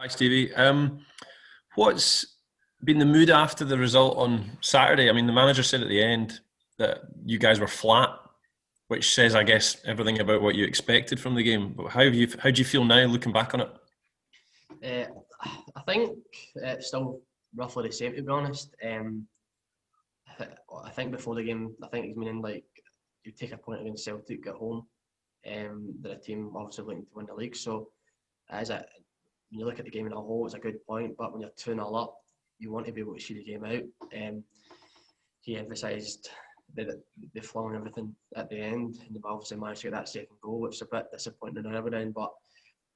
Hi, Stevie. What's been the mood after the result on Saturday? I mean, the manager said at the end that you guys were flat, which says, I guess, everything about what you expected from the game. But how do you feel now, looking back on it? I think it's still roughly the same, to be honest. I think before the game, I think he's meaning like you take a point against Celtic at home, that a team obviously looking to win the league. So as a when you look at the game in a whole, it's a good point. But when you're 2-0 up, you want to be able to see the game out. He emphasised that they flung everything at the end, and they've obviously managed to get that second goal, which is a bit disappointing on every end. But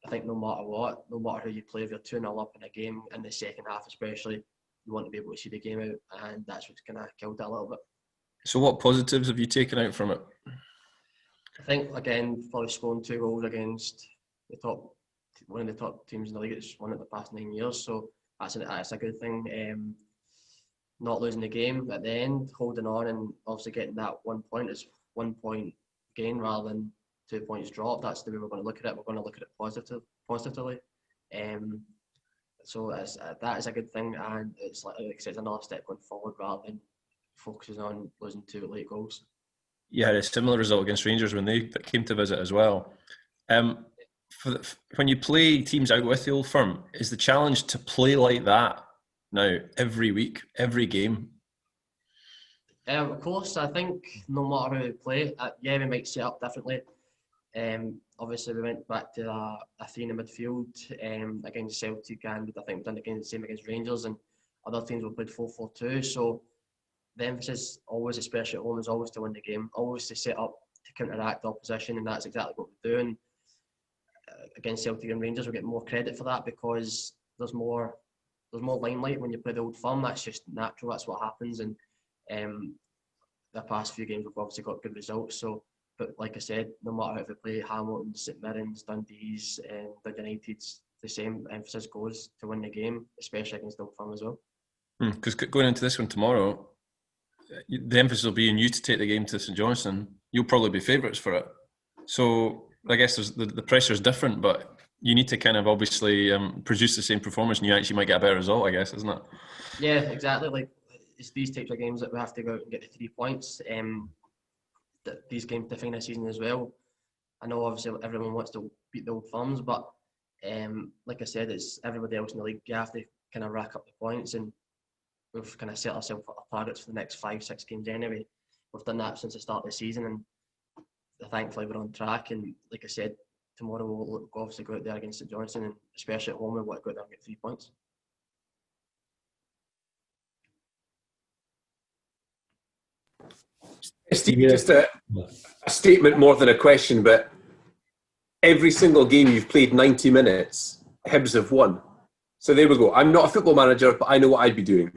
I think no matter what, no matter who you play, if you're 2-0 up in a game, in the second half especially, you want to be able to see the game out, and that's what's kind of killed it a little bit. So what positives have you taken out from it? I think, again, probably scoring 2 goals against one of the top teams in the league that's won it the past 9 years, so that's a good thing. Not losing the game at the end, holding on, and obviously getting that 1 point is 1 point gain rather than 2 points dropped. That's the way we're going to look at it. We're going to look at it positively. So that is a good thing, and it's like I said, it's another step going forward rather than focusing on losing 2 late goals. You had a similar result against Rangers when they came to visit as well. When you play teams out with the Old Firm, is the challenge to play like that now every week, every game? Of course, I think no matter how we play, we might set up differently. Obviously, we went back to a 3 in the midfield against Celtic, and I think we've done the same against Rangers, and other teams will play 4-4-2. So the emphasis always, especially at home, is always to win the game, always to set up to counteract the opposition, and that's exactly what we're doing. Against Celtic and Rangers, we get more credit for that because there's more limelight when you play the Old Firm. That's just natural. That's what happens. And the past few games we've obviously got good results. So, but like I said, no matter if we play Hamilton, St Mirren's, Dundee's, and Dundee United's, the same emphasis goes to win the game, especially against the Old Firm as well. Because going into this one tomorrow, the emphasis will be on you to take the game to St Johnstone. You'll probably be favourites for it. So I guess the pressure is different, but you need to kind of obviously produce the same performance, and you actually might get a better result, I guess, isn't it? Yeah, exactly. Like it's these types of games that we have to go out and get the 3 points. These games define the season as well. I know obviously everyone wants to beat the Old Firms, but like I said, it's everybody else in the league. You have to kind of rack up the points, and we've kind of set ourselves targets for the next 5-6 games anyway. We've done that since the start of the season, and thankfully we're on track. And like I said, tomorrow we'll obviously go out there against St Johnstone, and especially at home we want to go out there and get 3 points. Steve, just a statement more than a question, but every single game you've played 90 minutes, Hibs have won. So there we go. I'm not a football manager, but I know what I'd be doing.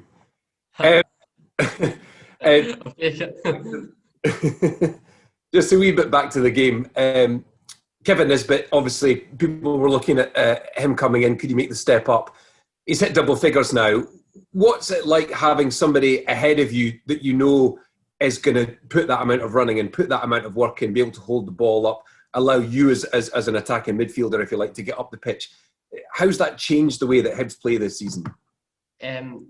Just a wee bit back to the game. Kevin Nisbet, obviously, people were looking at him coming in. Could he make the step up? He's hit double figures now. What's it like having somebody ahead of you that you know is going to put that amount of running and put that amount of work in, be able to hold the ball up, allow you as an attacking midfielder, if you like, to get up the pitch? How's that changed the way that Hibs play this season?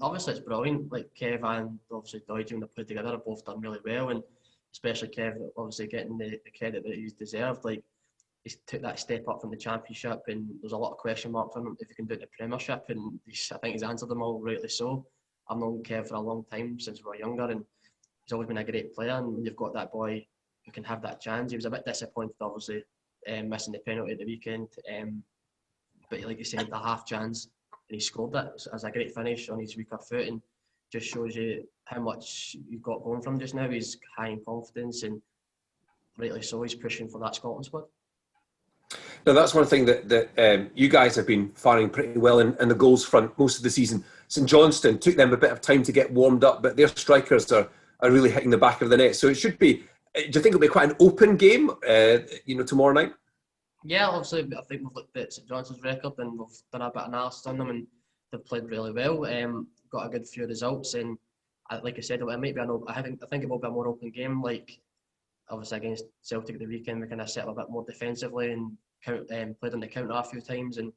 Obviously, it's brilliant. Like Kev and obviously Doidge, when they played together, have both done really well, and especially Kev, obviously getting the credit that he's deserved. Like he's took that step up from the Championship, and there's a lot of question marks on him if he can do it in the Premiership, and I think he's answered them all rightly so. I've known Kev for a long time, since we were younger, and he's always been a great player. And when you've got that boy who can have that chance, he was a bit disappointed, obviously, missing the penalty at the weekend. But like you said, the half chance, and he scored it as a great finish on his weaker foot, and just shows you how much you've got going from just now. He's high in confidence, and rightly so, he's pushing for that Scotland squad. Now, that's one thing that you guys have been firing pretty well in the goals front most of the season. St Johnstone took them a bit of time to get warmed up, but their strikers are really hitting the back of the net. So it should be, do you think it'll be quite an open game, tomorrow night? Yeah, obviously, I think we've looked at St Johnstone's record and we've done a bit of analysis on them, and they've played really well. Got a good few results, and like I said, it might be I think it will be a more open game. Like obviously against Celtic at the weekend, we kind of set up a bit more defensively and played on the counter a few times, and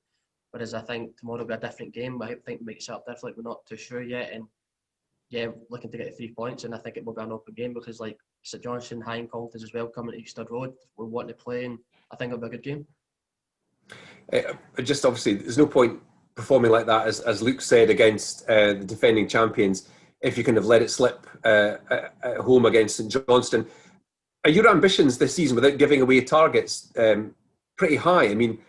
Whereas I think tomorrow will be a different game. I think it makes it up differently. We're not too sure yet, and yeah, looking to get 3 points, and I think it will be an open game because like St Johnstone, high in confidence as well, coming to Easter Road. We want to play, and I think it'll be a good game. Just obviously, there's no point performing like that, as Luke said, against the defending champions if you can have let it slip at home against St Johnstone. Are your ambitions this season, without giving away targets, pretty high? I mean,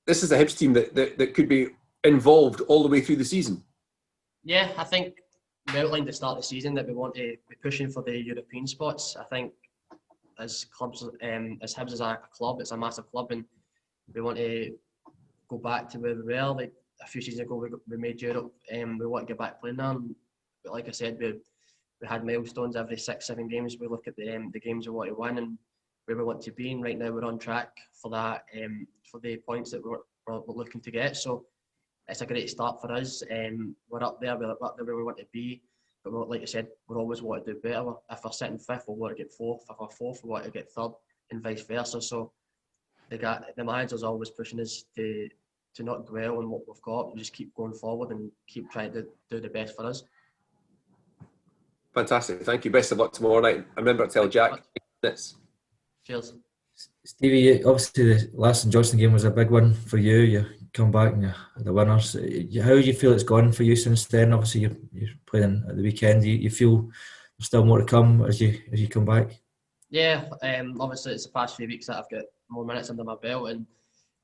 this is a Hibs team that could be involved all the way through the season. Yeah, I think we outlined at the start of the season that we want to be pushing for the European spots. I think as clubs, as Hibs as a club, it's a massive club, and we want to go back to where we were. Like a few seasons ago, we made Europe, and we want to get back playing there. But like I said, we had milestones every 6-7 games. We look at the games we want to win and where we want to be, and right now we're on track for that, for the points that we're looking to get. So it's a great start for us. We're up there, we're up there where we want to be. But like I said, we always want to do better. If we're sitting fifth, we want to get fourth. If we're fourth, we want to get third, and vice versa. So the manager's always pushing us to not dwell on what we've got. We just keep going forward and keep trying to do the best for us. Fantastic. Thank you. Best of luck tomorrow night. I remember to tell Jack this. Cheers. Stevie, obviously the last St Johnstone game was a big one for you. You come back and you're the winners. How do you feel it's gone for you since then? Obviously you're playing at the weekend. You feel there's still more to come as you come back? Yeah, obviously it's the past few weeks that I've got more minutes under my belt,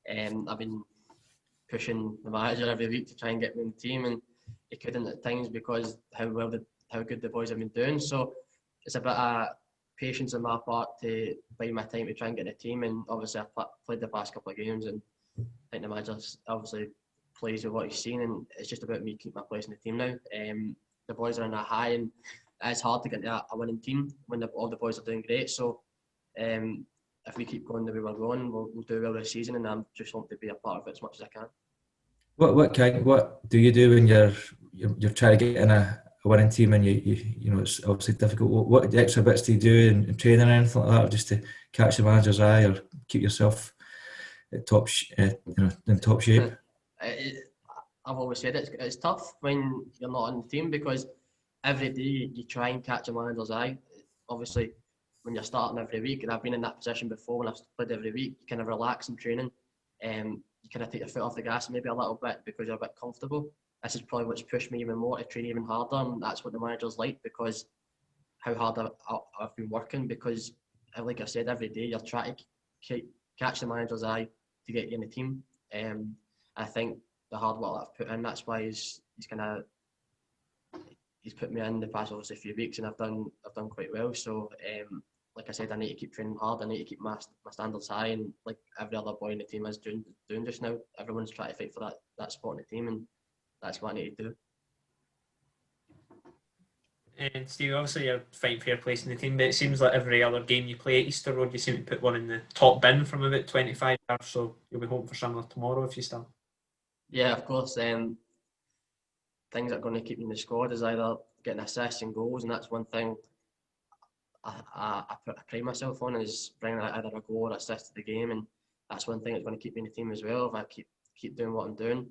and I've been pushing the manager every week to try and get me in the team, and he couldn't at times because how good the boys have been doing. So it's a bit of patience on my part to bide my time to try and get in the team, and obviously I've played the past couple of games, and I think the manager's obviously pleased with what he's seen, and it's just about me keeping my place in the team now. The boys are in a high, and it's hard to get into a winning team when all the boys are doing great. So if we keep going the way we're going, we'll do well this season, and I'm just want to be a part of it as much as I can. What do you do when you're trying to get in a winning team, and you know it's obviously difficult? What extra bits do you do in training or anything like that, or just to catch the manager's eye or keep yourself at top in top shape? I've always said it's tough when you're not on the team, because every day you try and catch a manager's eye. Obviously, when you're starting every week, and I've been in that position before when I've played every week, you kind of relax in training, you kind of take your foot off the gas maybe a little bit because you're a bit comfortable. This is probably what's pushed me even more to train even harder, and that's what the manager's like, because how hard I've been working. Because, like I said, every day you're trying to catch the manager's eye to get you in the team. I think the hard work that I've put in, that's why he's put me in the past obviously few weeks, and I've done quite well. So like I said, I need to keep training hard. I need to keep my standards high, and like every other boy in the team is doing just now. Everyone's trying to fight for that spot in the team, and that's what I need to do. And Steve, obviously you're fighting for your place in the team, but it seems like every other game you play at Easter Road, you seem to put one in the top bin from about 25 hours, so you'll be hoping for similar tomorrow if you start. Yeah, of course. Things that are going to keep me in the squad is either getting assists and goals, and that's one thing I pride myself on, is bringing either a goal or assist to the game, and that's one thing that's going to keep me in the team as well. If I keep doing what I'm doing,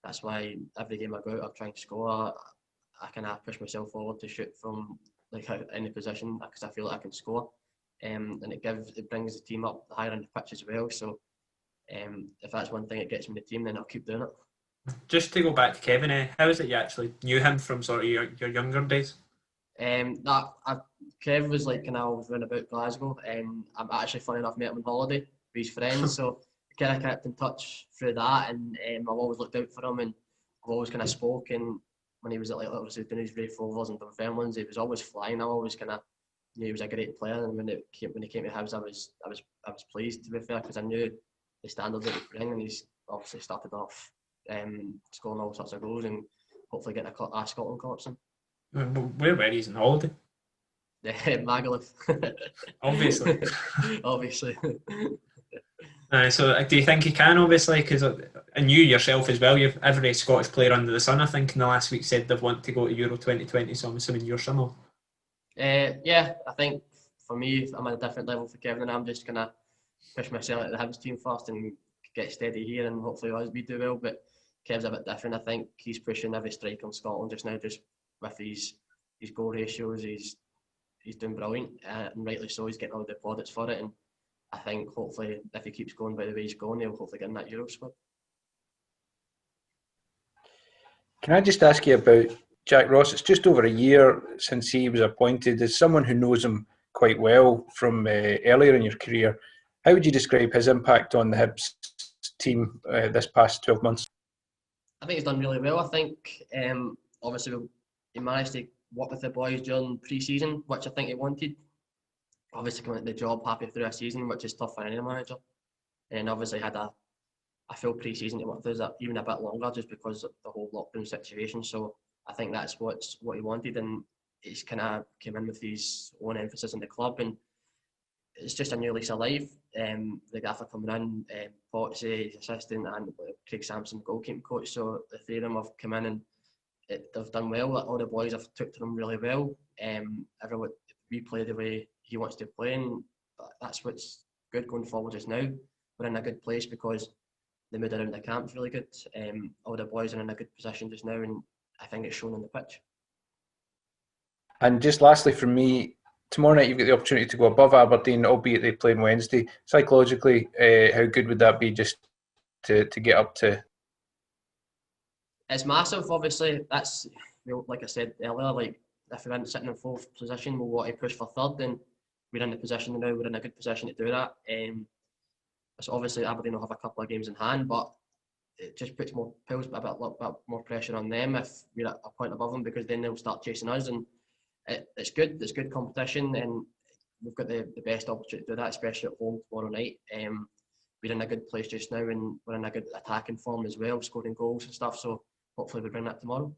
that's why every game I go out, I'm trying to score. I kind of push myself forward to shoot from like any position because I feel like I can score, and it brings the team up higher on the pitch as well. So if that's one thing that gets me in the team, then I'll keep doing it. Just to go back to Kevin, how is it you actually knew him from sort of your younger days? Kev was like kind of always running about Glasgow. I'm actually, funny enough, met him on holiday with his friends, so I kind of kept in touch through that, and I've always looked out for him, and I've always kind of spoken when he was at like obviously doing his Raith Rovers and Dunfermline. He was always flying. I always kind of knew he was a great player, and when he came to Hibs, I was pleased, to be fair, because I knew the standards that he bring, and he's obviously started off scoring all sorts of goals and hopefully getting a Scotland corpsing. Where were you on holiday? Magaluf. Obviously. Obviously. So do you think you can, obviously, because and you yourself as well, you've every Scottish player under the sun, I think, in the last week said they've wanted to go to Euro 2020, so I'm assuming you're similar. Yeah, I think for me, I'm at a different level for Kevin, and I'm just going to push myself at the Hibs team first and get steady here, and hopefully we do well. But Kev's a bit different. I think he's pushing every striker in Scotland just now, just with his goal ratios. He's doing brilliant, and rightly so. He's getting all the plaudits for it, and I think hopefully if he keeps going by the way he's going, he'll hopefully get in that Euro squad. Can I just ask you about Jack Ross? It's just over a year since he was appointed. As someone who knows him quite well from earlier in your career, how would you describe his impact on the Hibs team this past 12 months? I think he's done really well. I think obviously he managed to work with the boys during pre-season, which I think he wanted. Obviously coming into the job halfway through a season, which is tough for any manager. And obviously had a full pre-season to work through, even a bit longer just because of the whole lockdown situation. So I think that's what he wanted, and he's kind of came in with his own emphasis on the club, and it's just a new lease of life. The gaffer coming in, Potsy, his assistant, and Craig Sampson, goalkeeping coach. So the three of them have come in and they've done well. All the boys have took to them really well. Everyone, we play the way he wants to play, and that's what's good going forward just now. We're in a good place because the mood around the camp's really good. All the boys are in a good position just now, and I think it's shown on the pitch. And just lastly from me, tomorrow night you've got the opportunity to go above Aberdeen, albeit they play on Wednesday. Psychologically, how good would that be just to get up to? It's massive, obviously. That's, like I said earlier, like if we're sitting in fourth position, we'll want to push for third, and we're in the position now, we're in a good position to do that. So obviously Aberdeen will have a couple of games in hand, but it just puts a bit more pressure on them if we're at a point above them, because then they'll start chasing us, and it's good. It's good competition, and we've got the best opportunity to do that, especially at home tomorrow night. We're in a good place just now, and we're in a good attacking form as well, scoring goals and stuff. So hopefully we bring that tomorrow.